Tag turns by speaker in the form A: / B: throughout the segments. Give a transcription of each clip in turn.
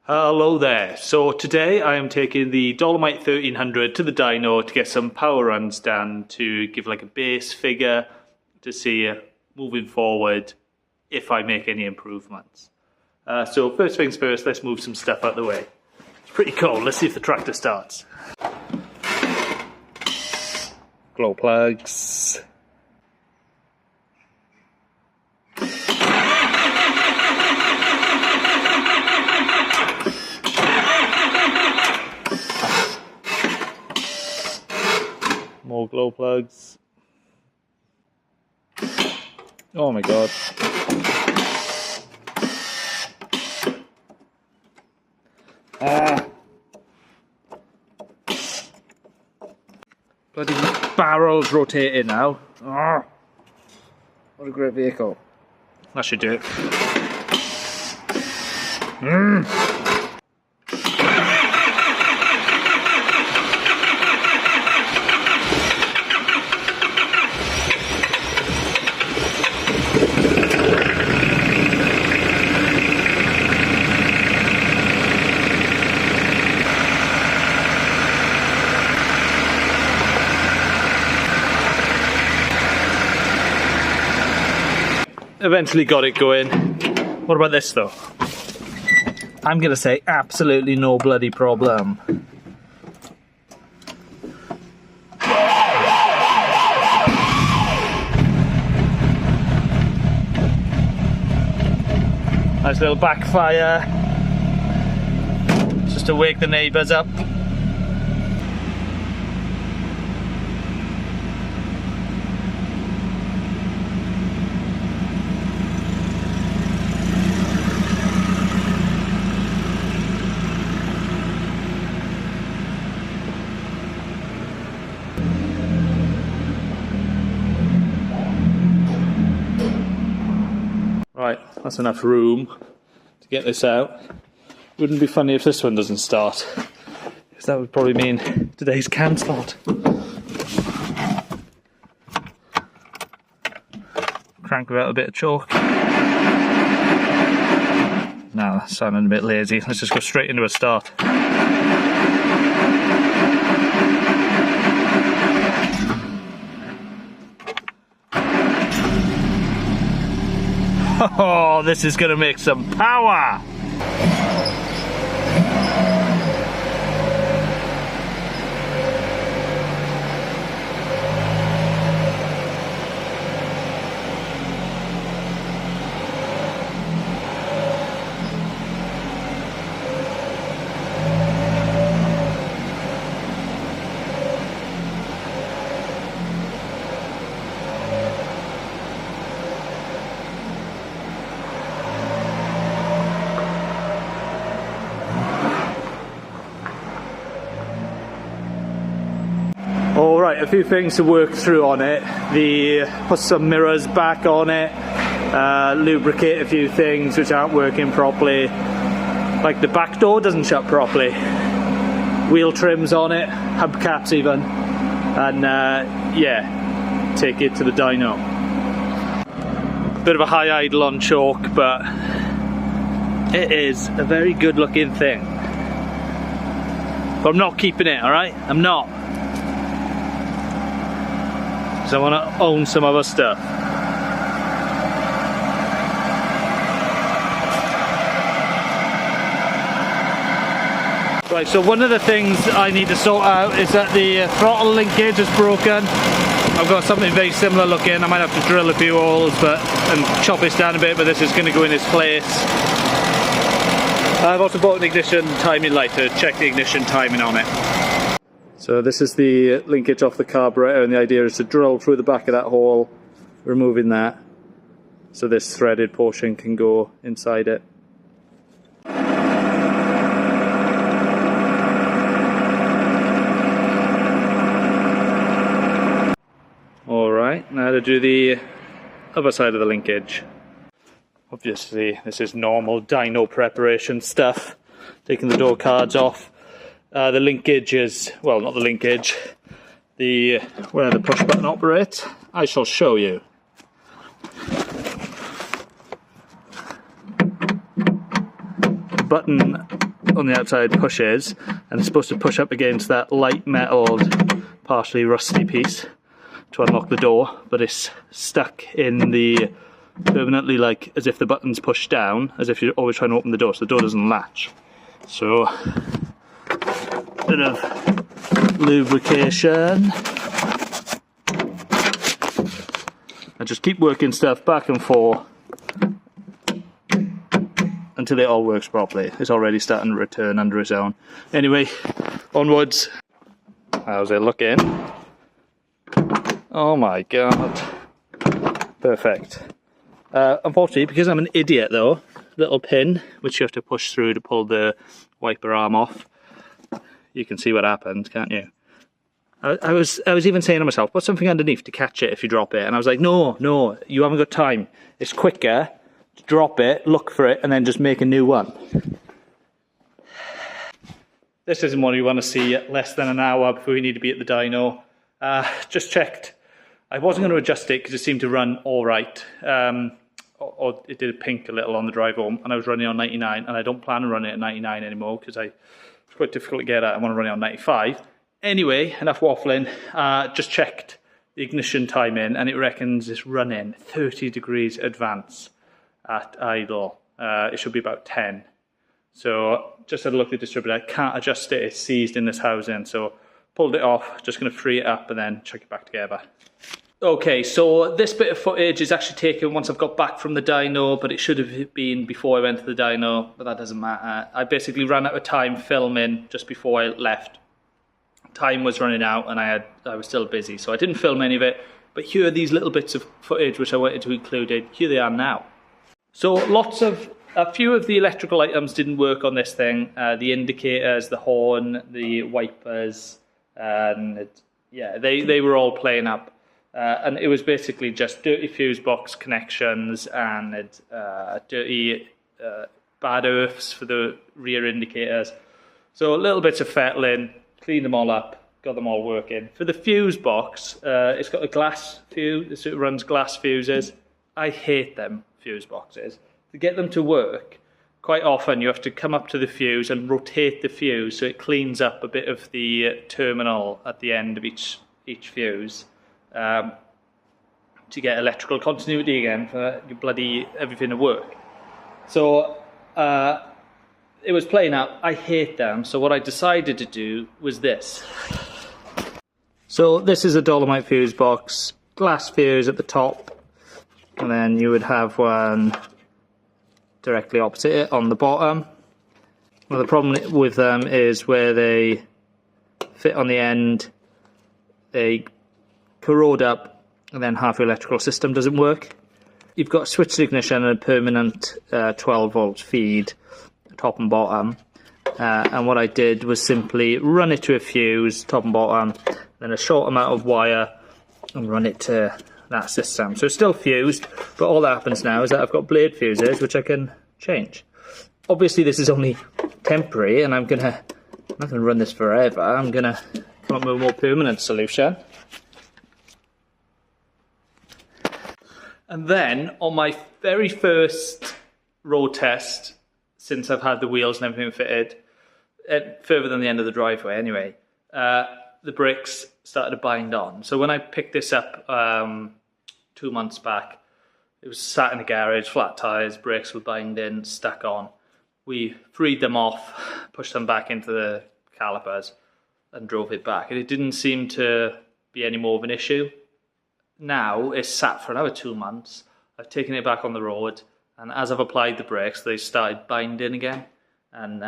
A: Hello there. So today I am taking the Dolomite 1300 to the dyno to get some power runs done to give like a base figure to see moving forward if I make any improvements. So first things first, let's move some stuff out of the way. It's pretty cold. Let's see if the tractor starts. Glow plugs. More glow plugs. Oh my god. Bloody barrel's rotating now. Oh, what a great vehicle. That should do it. Eventually got it going. What about this though? I'm gonna say absolutely no bloody problem. Nice little backfire. Just to wake the neighbours up. Right, that's enough room to get this out. Wouldn't be funny if this one doesn't start, because that would probably mean today's cancelled. Crank without a bit of chalk. Now that's sounding a bit lazy. Let's just go straight into a start. Oh, this is going to make some power! Alright, a few things to work through on it. Put some mirrors back on it, lubricate a few things which aren't working properly. Like the back door doesn't shut properly. Wheel trims on it, hubcaps even. And yeah, take it to the dyno. Bit of a high idle on chalk, but it is a very good looking thing. But I'm not keeping it, alright? I'm not. So I want to own some other stuff. Right, so one of the things I need to sort out is that the throttle linkage is broken. I've got something very similar looking. I might have to drill a few holes and chop this down a bit, but this is going to go in its place. I've also bought an ignition timing light to check the ignition timing on it. So this is the linkage off the carburetor, and the idea is to drill through the back of that hole, removing that, so this threaded portion can go inside it. Alright, now to do the other side of the linkage. Obviously this is normal dyno preparation stuff, taking the door cards off. The linkage is, well, not the linkage, where the push button operates. I shall show you. button on the outside pushes, and it's supposed to push up against that light metalled, partially rusty piece to unlock the door, but it's stuck in the permanently, like as if the button's pushed down, as if you're always trying to open the door, so the door doesn't latch. So, bit of lubrication. I just keep working stuff back and forth until it all works properly. It's already starting to return under its own. Anyway, onwards. How's it looking? Oh my god. Perfect. Unfortunately, because I'm an idiot though, little pin, which you have to push through to pull the wiper arm off. You can see what happened, can't you? I was even saying to myself, put something underneath to catch it if you drop it. And I was like, no, you haven't got time. It's quicker to drop it, look for it, and then just make a new one. This isn't what you want to see less than an hour before you need to be at the dyno. Just checked. I wasn't going to adjust it because it seemed to run all right. Or it did pink a little on the drive home, and I was running on 99, and I don't plan on running at 99 anymore because it's quite difficult to get at. I want to run it on 95. Anyway, enough waffling. Just checked the ignition time in, and it reckons it's running 30 degrees advance at idle. It should be about 10. So just had a look at the distributor. I can't adjust it. It's seized in this housing, so pulled it off. Just going to free it up and then chuck it back together. Okay, so this bit of footage is actually taken once I've got back from the dyno, but it should have been before I went to the dyno, but that doesn't matter. I basically ran out of time filming just before I left. Time was running out and I was still busy, so I didn't film any of it, but here are these little bits of footage which I wanted to include. Here they are now. So a few of the electrical items didn't work on this thing. The indicators, the horn, the wipers, and yeah, they were all playing up. And it was basically just dirty fuse box connections and dirty bad earths for the rear indicators. So little bits of fettling, cleaned them all up, got them all working. For the fuse box, it's got a glass fuse, so it runs glass fuses. I hate them fuse boxes. To get them to work, quite often you have to come up to the fuse and rotate the fuse so it cleans up a bit of the terminal at the end of each fuse. To get electrical continuity again for your bloody everything to work. So it was playing out. I hate them, so what I decided to do was this. So this is a Dolomite fuse box, glass fuse at the top, and then you would have one directly opposite it on the bottom. Well, the problem with them is where they fit on the end, they corrode up, and then half your electrical system doesn't work. You've got a switched ignition and a permanent 12 volt feed, top and bottom. And what I did was simply run it to a fuse, top and bottom, then a short amount of wire, and run it to that system. So it's still fused, but all that happens now is that I've got blade fuses, which I can change. Obviously this is only temporary, and I'm not gonna run this forever. I'm gonna come up with a more permanent solution. And then, on my very first road test, since I've had the wheels and everything fitted, further than the end of the driveway anyway, the brakes started to bind on. So when I picked this up 2 months back, it was sat in the garage, flat tyres, brakes were binding, stuck on. We freed them off, pushed them back into the calipers and drove it back. And it didn't seem to be any more of an issue. Now it's sat for another 2 months. I've taken it back on the road, and as I've applied the brakes, they started binding again. And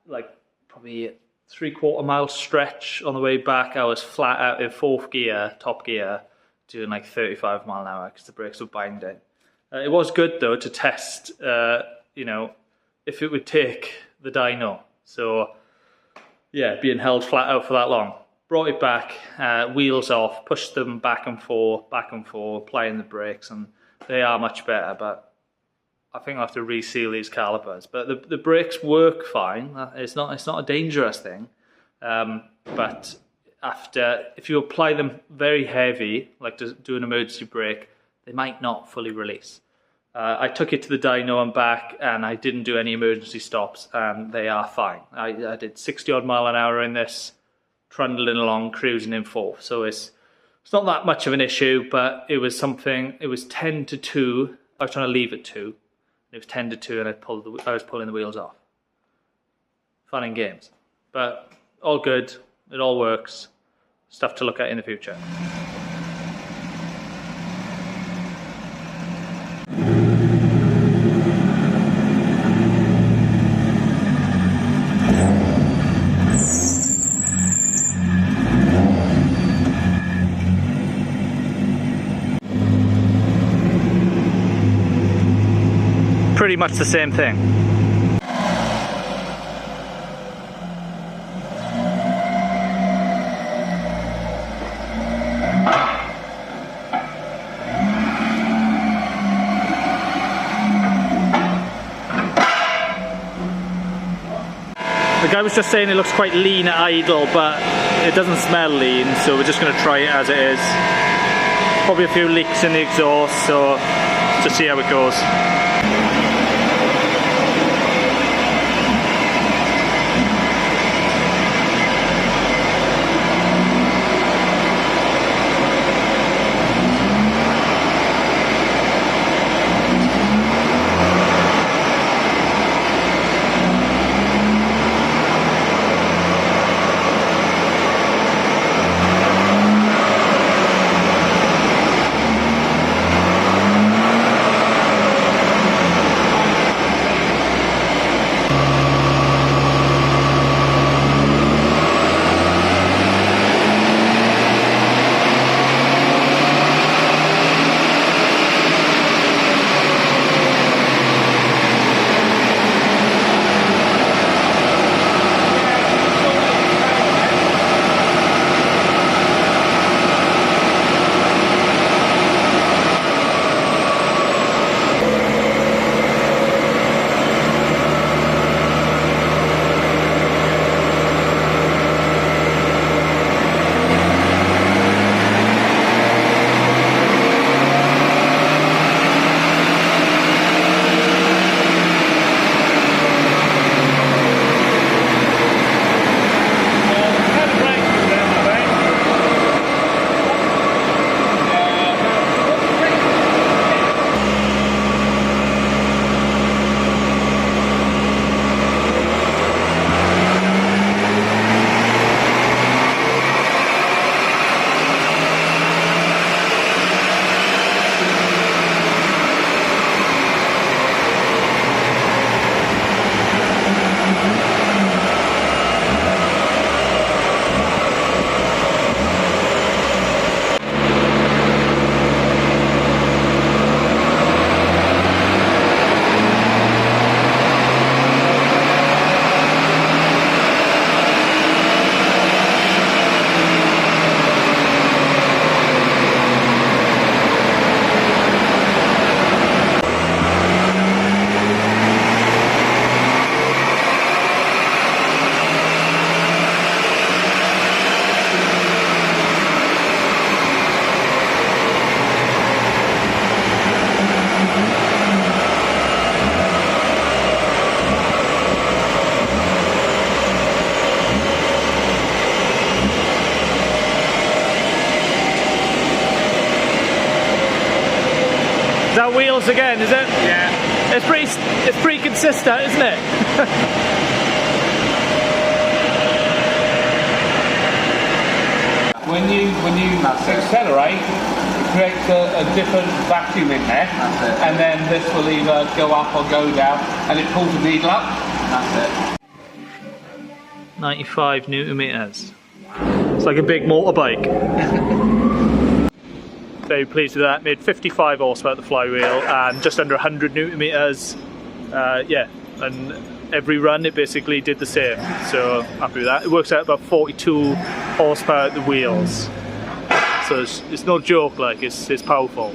A: like probably a 3/4 mile stretch on the way back, I was flat out in fourth gear, top gear, doing like 35 mile an hour because the brakes were binding. It was good though to test, you know, if it would take the dyno. So yeah, being held flat out for that long. Brought it back, wheels off, pushed them back and forth, applying the brakes, and they are much better, but I think I'll have to reseal these calipers. But the brakes work fine. It's not a dangerous thing. But if you apply them very heavy, like to do an emergency brake, they might not fully release. I took it to the dyno and back, and I didn't do any emergency stops, and they are fine. I did 60 odd mile an hour in this, trundling along, cruising in 4th. So it's not that much of an issue, but it was something. It was 10 to 2. I was trying to leave at 2. It was 10 to 2, and I was pulling the wheels off. Fun and games, but all good. It all works. Stuff to look at in the future. Pretty much the same thing. The guy was just saying it looks quite lean at idle, but it doesn't smell lean, so we're just going to try it as it is. Probably a few leaks in the exhaust, so just see how it goes. Is that wheels again, is it? Yeah. It's pretty consistent, isn't it?
B: When you accelerate, it creates a different vacuum in there, and then this will either go up or go down, and it pulls the needle up. That's it.
A: 95 Newton meters. It's like a big motorbike. Very pleased with that. Made 55 horsepower at the flywheel and just under 100 Newton meters. Yeah, and every run it basically did the same. So happy with that. It works out about 42 horsepower at the wheels. So it's no joke. Like it's powerful.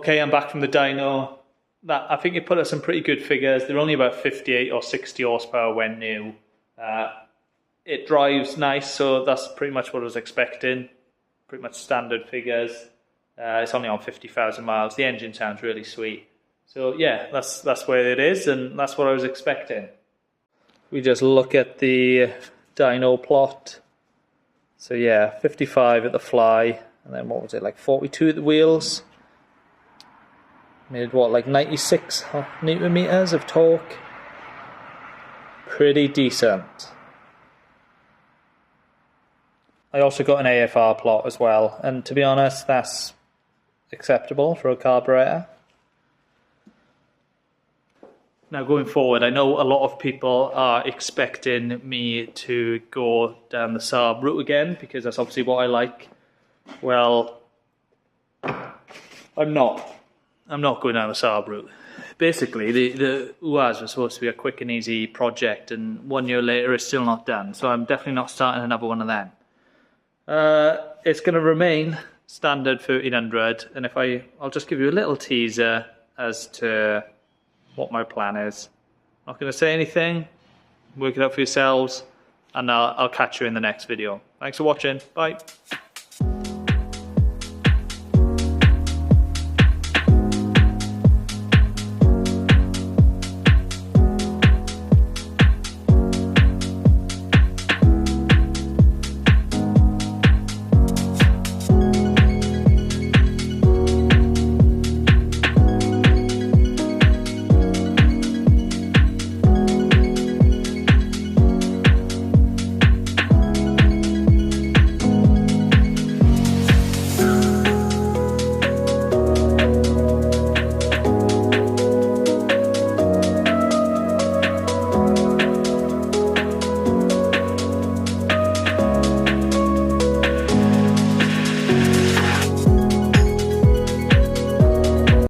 A: Okay, I'm back from the dyno. That, I think it put us some pretty good figures. They're only about 58 or 60 horsepower when new. It drives nice, so that's pretty much what I was expecting. Pretty much standard figures. It's only on 50,000 miles. The engine sounds really sweet. So yeah, that's where it is, and that's what I was expecting. We just look at the dyno plot. So yeah, 55 at the fly, and then what was it, like 42 at the wheels. Made what, like 96 newton meters of torque. Pretty decent. I also got an AFR plot as well, and to be honest, that's acceptable for a carburetor. Now going forward, I know a lot of people are expecting me to go down the Saab route again, because that's obviously what I like. Well, I'm not going down the Saab route. Basically, the UAZ was supposed to be a quick and easy project, and 1 year later it's still not done, so I'm definitely not starting another one of them. It's going to remain standard 1300, and I'll just give you a little teaser as to what my plan is. I'm not going to say anything, work it out for yourselves, and I'll catch you in the next video. Thanks for watching, bye.